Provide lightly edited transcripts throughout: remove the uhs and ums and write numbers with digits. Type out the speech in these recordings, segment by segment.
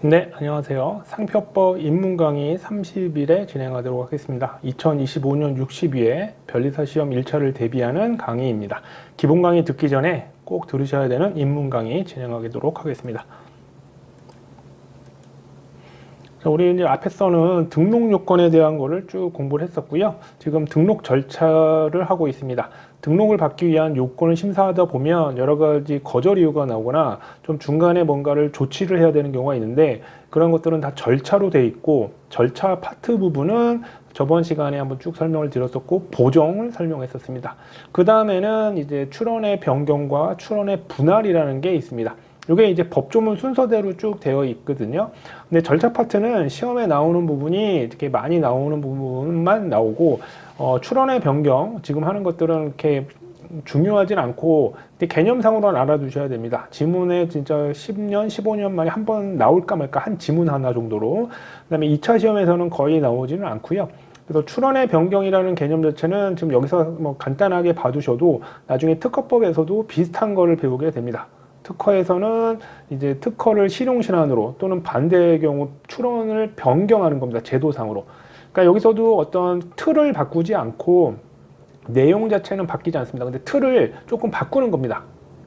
네, 안녕하세요. 상표법 입문 강의 30일에 진행하도록 하겠습니다. 2025년 60위에 변리사 시험 1차를 대비하는 강의입니다. 기본 강의 듣기 전에 꼭 들으셔야 되는 입문 강의 진행하도록 하겠습니다. 자, 우리 이제 앞에서는 등록 요건에 대한 거를 쭉 공부를 했었고요. 지금 등록 절차를 하고 있습니다. 등록을 받기 위한 요건을 심사하다 보면 여러 가지 거절 이유가 나오거나 좀 중간에 뭔가를 조치를 해야 되는 경우가 있는데, 그런 것들은 다 절차로 돼 있고, 절차 파트 부분은 저번 시간에 한번 쭉 설명을 드렸었고 보정을 설명했었습니다. 그 다음에는 이제 출원의 변경과 출원의 분할이라는 게 있습니다. 이게 이제 법조문 순서대로 쭉 되어 있거든요. 근데 절차 파트는 시험에 나오는 부분이 이렇게 많이 나오는 부분만 나오고, 출원의 변경 지금 하는 것들은 이렇게 중요하진 않고 개념상으로는 알아두셔야 됩니다. 지문에 진짜 10년, 15년 만에 한 번 나올까 말까 한 지문 하나 정도로. 그다음에 2차 시험에서는 거의 나오지는 않고요. 그래서 출원의 변경이라는 개념 자체는 지금 여기서 뭐 간단하게 봐두셔도 나중에 특허법에서도 비슷한 거를 배우게 됩니다. 특허에서는 이제 특허를 실용신안으로 또는 반대의 경우 출원을 변경하는 겁니다. 제도상으로. 그러니까 여기서도 어떤 틀을 바꾸지 않고 내용 자체는 바뀌지 않습니다. 근데 틀을 조금 바꾸는 겁니다.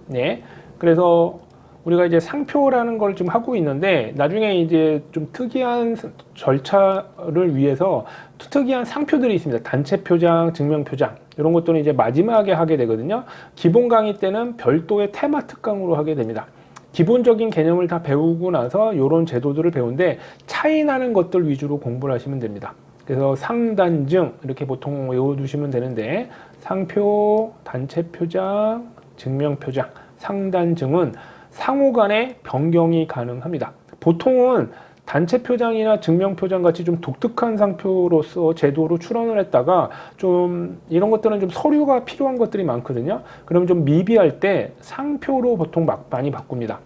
네. 그래서 우리가 이제 상표라는 걸 지금 하고 있는데, 나중에 이제 좀 특이한 절차를 위해서 특이한 상표들이 있습니다. 단체 표장, 증명 표장, 이런 것들은 이제 마지막에 하게 되거든요. 기본 강의 때는 별도의 테마 특강으로 하게 됩니다. 기본적인 개념을 다 배우고 나서 이런 제도들을 배우는데, 차이 나는 것들 위주로 공부를 하시면 됩니다. 그래서 상단증 이렇게 보통 외워두시면 되는데, 상표, 단체 표장, 증명 표장, 상단증은 상호 간의 변경이 가능합니다. 보통은 단체 표장이나 증명 표장 같이 좀 독특한 상표로서 제도로 출원을 했다가 좀 이런 것들은 좀 서류가 필요한 것들이 많거든요. 그럼 좀 미비할 때 상표로 보통 많이 바꿉니다.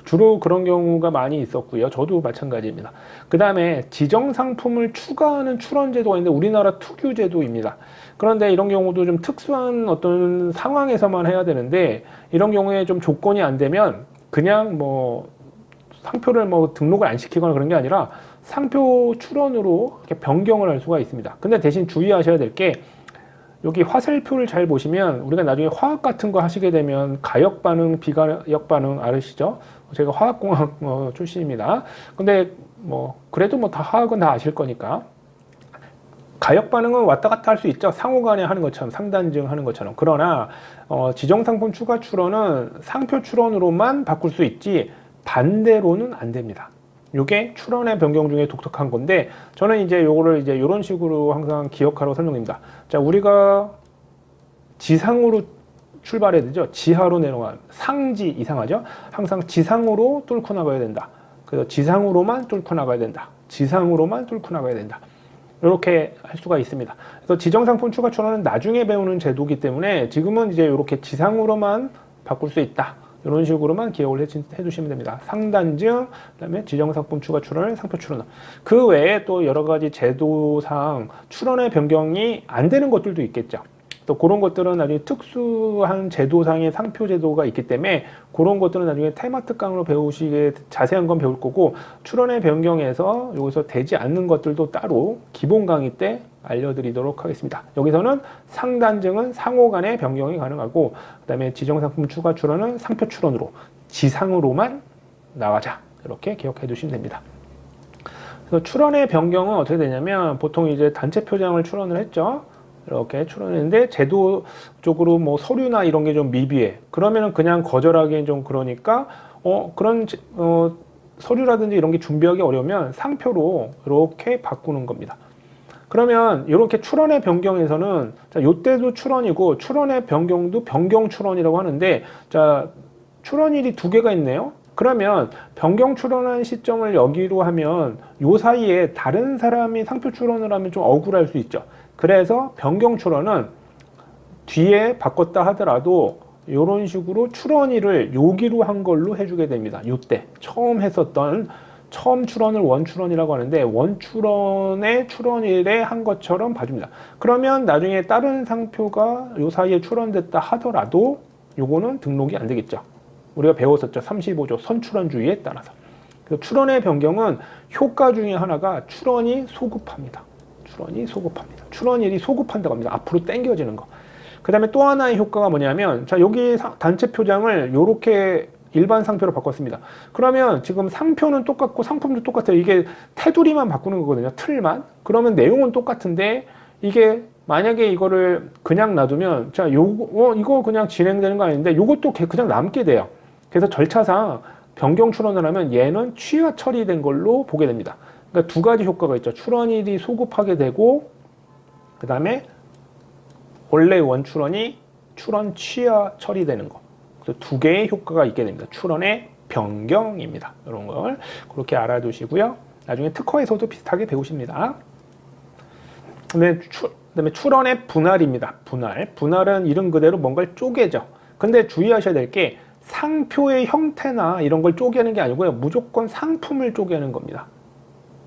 주로 그런 경우가 많이 있었고요. 저도 마찬가지입니다. 그 다음에 지정상품을 추가하는 출원제도가 있는데 우리나라 특유제도입니다. 그런데 이런 경우도 좀 특수한 어떤 상황에서만 해야 되는데, 이런 경우에 좀 조건이 안 되면 그냥 뭐 상표를 뭐 등록을 안 시키거나 그런 게 아니라 상표 출원으로 이렇게 변경을 할 수가 있습니다. 근데 대신 주의하셔야 될 게, 여기 화살표를 잘 보시면 우리가 나중에 화학 같은 거 하시게 되면 가역 반응, 비가역 반응 아시죠? 제가 화학공학 출신입니다. 근데 뭐 그래도 뭐 다 화학은 다 아실 거니까. 가역 반응은 왔다 갔다 할 수 있죠. 상호 간에 하는 것처럼, 상단증 하는 것처럼. 그러나 지정상품 추가 출원은 상표 출원으로만 바꿀 수 있지 반대로는 안 됩니다. 이게 출원의 변경 중에 독특한 건데, 저는 이제 요거를 이제 이런 식으로 항상 기억하라고 설명드립니다. 자, 우리가 지상으로 출발해야 되죠. 지하로 내려가면 상지 이상하죠. 항상 지상으로 뚫고 나가야 된다. 그래서 지상으로만 뚫고 나가야 된다. 지상으로만 뚫고 나가야 된다. 이렇게 할 수가 있습니다. 그래서 지정상품 추가 출원은 나중에 배우는 제도이기 때문에 지금은 이제 이렇게 지상으로만 바꿀 수 있다. 이런 식으로만 기억을 해두시면 됩니다. 상단증, 그다음에 지정상품 추가 출원, 상표 출원. 그 외에 또 여러 가지 제도상 출원의 변경이 안 되는 것들도 있겠죠. 또 그런 것들은 나중에 특수한 제도상의 상표 제도가 있기 때문에 그런 것들은 나중에 테마 특강으로 배우시게 자세한 건 배울 거고, 출원의 변경에서 여기서 되지 않는 것들도 따로 기본 강의 때 알려드리도록 하겠습니다. 여기서는 상단증은 상호 간의 변경이 가능하고, 그 다음에 지정상품 추가 출원은 상표 출원으로 지상으로만 나가자, 이렇게 기억해 두시면 됩니다. 그래서 출원의 변경은 어떻게 되냐면, 보통 이제 단체 표장을 출원을 했죠. 이렇게 출원했는데 제도적으로 뭐 서류나 이런 게 좀 미비해. 그러면은 그냥 거절하기엔 좀 그러니까 그런 서류라든지 이런 게 준비하기 어려우면 상표로 이렇게 바꾸는 겁니다. 그러면 이렇게 출원의 변경에서는, 자, 요때도 출원이고 출원의 변경도 변경 출원이라고 하는데, 자, 출원일이 두 개가 있네요. 그러면 변경 출원한 시점을 여기로 하면 요 사이에 다른 사람이 상표 출원을 하면 좀 억울할 수 있죠. 그래서 변경 출원은 뒤에 바꿨다 하더라도 이런 식으로 출원일을 여기로 한 걸로 해주게 됩니다. 이때 처음 했었던, 처음 출원을 원출원이라고 하는데 원출원의 출원일에 한 것처럼 봐줍니다. 그러면 나중에 다른 상표가 요 사이에 출원됐다 하더라도 요거는 등록이 안 되겠죠. 우리가 배웠었죠. 35조 선출원주의에 따라서. 그래서 출원의 변경은 효과 중에 하나가 출원이 소급합니다. 출원일이 소급한다고 합니다. 앞으로 당겨지는 거. 그 다음에 또 하나의 효과가 뭐냐면, 자, 여기 단체 표장을 이렇게 일반 상표로 바꿨습니다. 그러면 지금 상표는 똑같고 상품도 똑같아요. 이게 테두리만 바꾸는 거거든요. 틀만. 그러면 내용은 똑같은데 이게 만약에 이거를 그냥 놔두면, 자, 이거 그냥 진행되는 거 아닌데 요것도 그냥 남게 돼요. 그래서 절차상 변경 출원을 하면 얘는 취하 처리된 걸로 보게 됩니다. 그러니까 두 가지 효과가 있죠. 출원일이 소급하게 되고, 그 다음에 원래 원출원이 출원 취하 처리되는 거. 그래서 두 개의 효과가 있게 됩니다. 출원의 변경입니다. 이런 걸 그렇게 알아두시고요. 나중에 특허에서도 비슷하게 배우십니다. 그다음에 출원의 분할입니다. 분할은 이름 그대로 뭔가를 쪼개죠. 근데 주의하셔야 될 게 상표의 형태나 이런 걸 쪼개는 게 아니고요. 무조건 상품을 쪼개는 겁니다.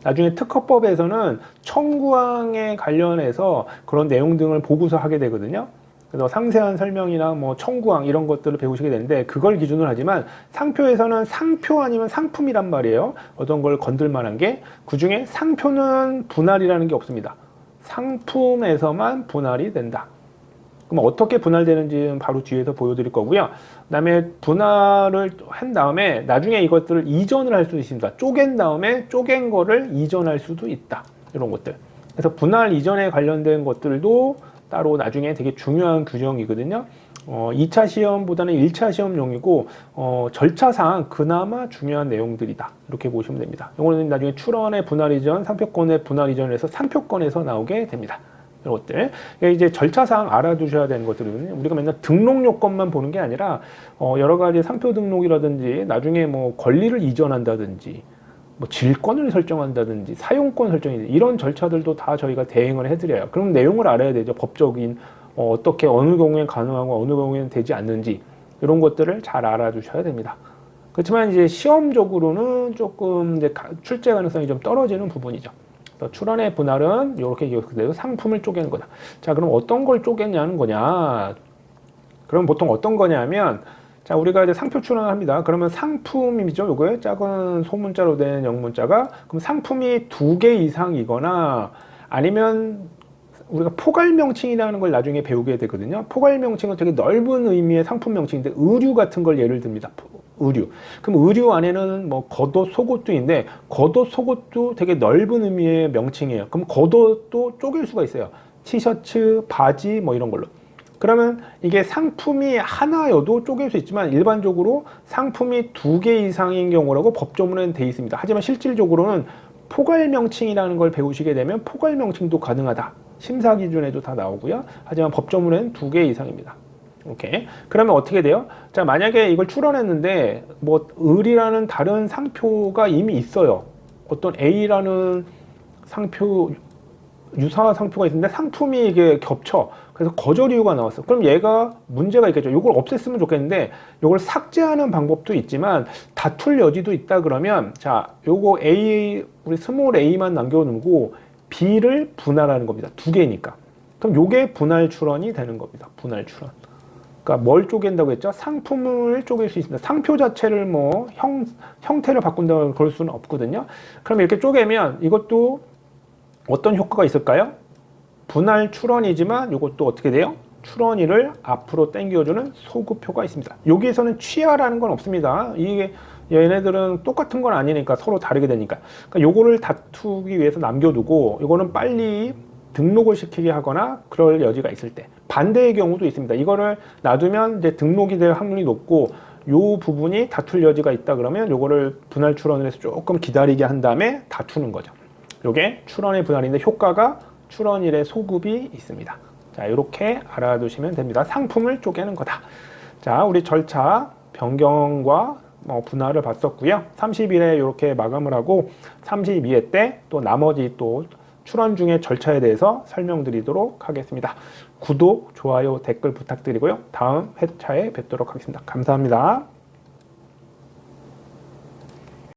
나중에 특허법에서는 청구항에 관련해서 그런 내용 등을 보고서 하게 되거든요. 그래서 상세한 설명이나 뭐 청구항 이런 것들을 배우시게 되는데 그걸 기준으로 하지만 상표에서는 상표 아니면 상품이란 말이에요. 어떤 걸 건들 만한 게 그중에 상표는 분할이라는 게 없습니다. 상품에서만 분할이 된다. 그럼 어떻게 분할되는지는 바로 뒤에서 보여드릴 거고요. 그 다음에 분할을 한 다음에 나중에 이것들을 이전을 할 수 있습니다. 쪼갠 다음에 쪼갠 거를 이전할 수도 있다. 이런 것들. 그래서 분할 이전에 관련된 것들도 따로 나중에 되게 중요한 규정이거든요. 2차 시험보다는 1차 시험용이고 절차상 그나마 중요한 내용들이다. 이렇게 보시면 됩니다. 이거는 나중에 출원의 분할 이전, 상표권의 분할 이전을 해서 상표권에서 나오게 됩니다. 이런 것들. 이제 절차상 알아두셔야 되는 것들이거든요. 우리가 맨날 등록 요건만 보는 게 아니라 여러 가지 상표 등록이라든지 나중에 뭐 권리를 이전한다든지 뭐 질권을 설정한다든지 사용권 설정이 이런 절차들도 다 저희가 대행을 해드려요. 그럼 내용을 알아야 되죠. 법적인 어떻게 어느 경우에 가능하고 어느 경우에는 되지 않는지 이런 것들을 잘 알아두셔야 됩니다. 그렇지만 이제 시험적으로는 조금 이제 출제 가능성이 좀 떨어지는 부분이죠. 출원의 분할은 이렇게 그대로 상품을 쪼개는 거다. 자, 그럼 어떤 걸 쪼개냐는 거냐? 그럼 보통 어떤 거냐면, 자, 우리가 이제 상표 출원을 합니다. 그러면 상품이죠. 요거에 작은 소문자로 된 영문자가 그럼 상품이 2개 이상이거나 아니면 우리가 포괄 명칭이라는 걸 나중에 배우게 되거든요. 포괄 명칭은 되게 넓은 의미의 상품 명칭인데 의류 같은 걸 예를 듭니다. 의류. 그럼 의류 안에는 뭐 겉옷, 속옷도 있는데 겉옷, 속옷도 되게 넓은 의미의 명칭이에요. 그럼 겉옷도 쪼갤 수가 있어요. 티셔츠, 바지 뭐 이런 걸로. 그러면 이게 상품이 하나여도 쪼갤 수 있지만 일반적으로 상품이 2개 이상인 경우라고 법조문에는 돼 있습니다. 하지만 실질적으로는 포괄 명칭이라는 걸 배우시게 되면 포괄 명칭도 가능하다. 심사 기준에도 다 나오고요. 하지만 법조문에는 2개 이상입니다. 오케이. 그러면 어떻게 돼요? 자, 만약에 이걸 출원했는데 뭐 을이라는 다른 상표가 이미 있어요. 어떤 A라는 상표 유사 상표가 있는데 상품이 이게 겹쳐. 그래서 거절 이유가 나왔어. 그럼 얘가 문제가 있겠죠. 이걸 없앴으면 좋겠는데 이걸 삭제하는 방법도 있지만 다툴 여지도 있다 그러면 자, 요거 A 우리 스몰 a만 남겨놓고 B를 분할하는 겁니다. 2개니까. 그럼 요게 분할 출원이 되는 겁니다. 분할 출원. 그러니까 뭘 쪼갠다고 했죠? 상품을 쪼갤 수 있습니다. 상표 자체를 뭐 형태를 바꾼다고 그럴 수는 없거든요. 그럼 이렇게 쪼개면 이것도 어떤 효과가 있을까요? 분할 출원이지만 이것도 어떻게 돼요? 출원일을 앞으로 당겨주는 소급효가 있습니다. 여기에서는 취하라는 건 없습니다. 이게 얘네들은 똑같은 건 아니니까 서로 다르게 되니까. 그러니까 요거를 다투기 위해서 남겨두고 요거는 빨리 등록을 시키게 하거나 그럴 여지가 있을 때 반대의 경우도 있습니다. 이거를 놔두면 이제 등록이 될 확률이 높고 요 부분이 다툴 여지가 있다 그러면 요거를 분할 출원을 해서 조금 기다리게 한 다음에 다투는 거죠. 요게 출원의 분할인데 효과가 출원일의 소급이 있습니다. 자, 이렇게 알아두시면 됩니다. 상품을 쪼개는 거다. 자, 우리 절차 변경과 분할을 봤었고요. 30일에 이렇게 마감을 하고 32회 때 또 나머지 또 출원 중의 절차에 대해서 설명드리도록 하겠습니다. 구독, 좋아요, 댓글 부탁드리고요. 다음 회차에 뵙도록 하겠습니다. 감사합니다.